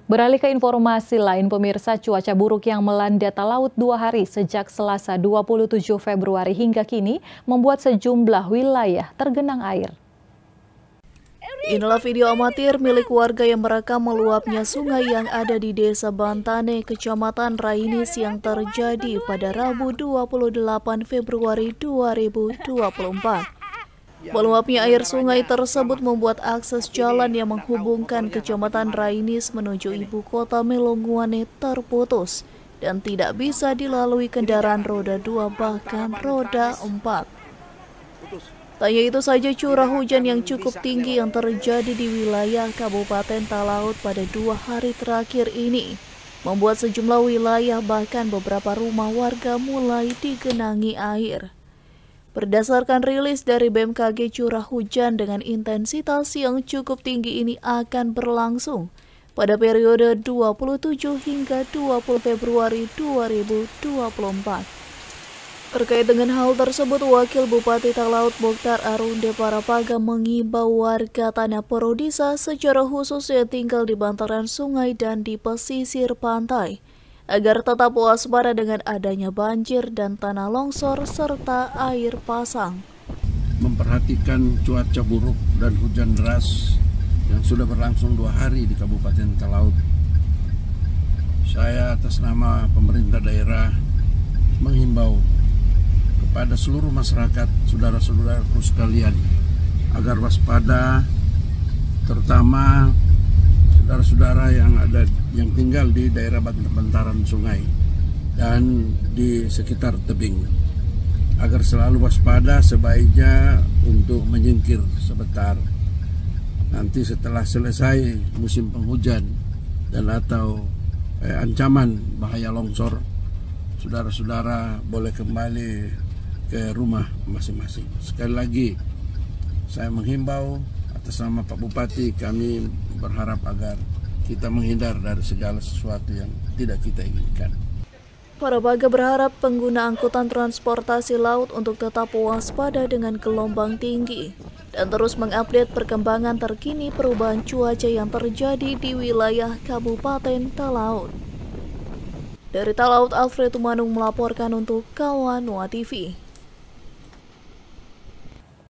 Beralih ke informasi lain, pemirsa, cuaca buruk yang melanda Talaut 2 hari sejak Selasa 27 Februari hingga kini membuat sejumlah wilayah tergenang air. Inilah video amatir milik warga yang merekam meluapnya sungai yang ada di Desa Bantane, Kecamatan Rainis yang terjadi pada Rabu 28 Februari 2024. Meluapnya air sungai tersebut membuat akses jalan yang menghubungkan Kecamatan Rainis menuju ibu kota Melonguane terputus dan tidak bisa dilalui kendaraan roda 2 bahkan roda 4. Tak hanya itu saja, curah hujan yang cukup tinggi yang terjadi di wilayah Kabupaten Talaut pada 2 hari terakhir ini membuat sejumlah wilayah bahkan beberapa rumah warga mulai digenangi air. Berdasarkan rilis dari BMKG, curah hujan dengan intensitas yang cukup tinggi ini akan berlangsung pada periode 27 hingga 20 Februari 2024. Terkait dengan hal tersebut, Wakil Bupati Talaut Mokhtar Arunde Parapaga mengimbau warga Tanah Porodisa secara khusus yang tinggal di bantaran sungai dan di pesisir pantai agar tetap waspada dengan adanya banjir dan tanah longsor serta air pasang. Memperhatikan cuaca buruk dan hujan deras yang sudah berlangsung 2 hari di Kabupaten Talaut. Saya atas nama pemerintah daerah menghimbau kepada seluruh masyarakat, saudara-saudaraku sekalian, agar waspada, terutama saudara-saudara yang tinggal di daerah bantaran sungai dan di sekitar tebing, agar selalu waspada, sebaiknya untuk menyingkir sebentar. Nanti setelah selesai musim penghujan dan atau ancaman bahaya longsor, saudara-saudara boleh kembali ke rumah masing-masing. Sekali lagi saya menghimbau atas nama Pak Bupati, kami berharap agar kita menghindar dari segala sesuatu yang tidak kita inginkan. Parapaga berharap pengguna angkutan transportasi laut untuk tetap waspada dengan gelombang tinggi dan terus mengupdate perkembangan terkini perubahan cuaca yang terjadi di wilayah Kabupaten Talaut. Dari Talaut, Alfred Tumanung melaporkan untuk Kawan Nuwa TV.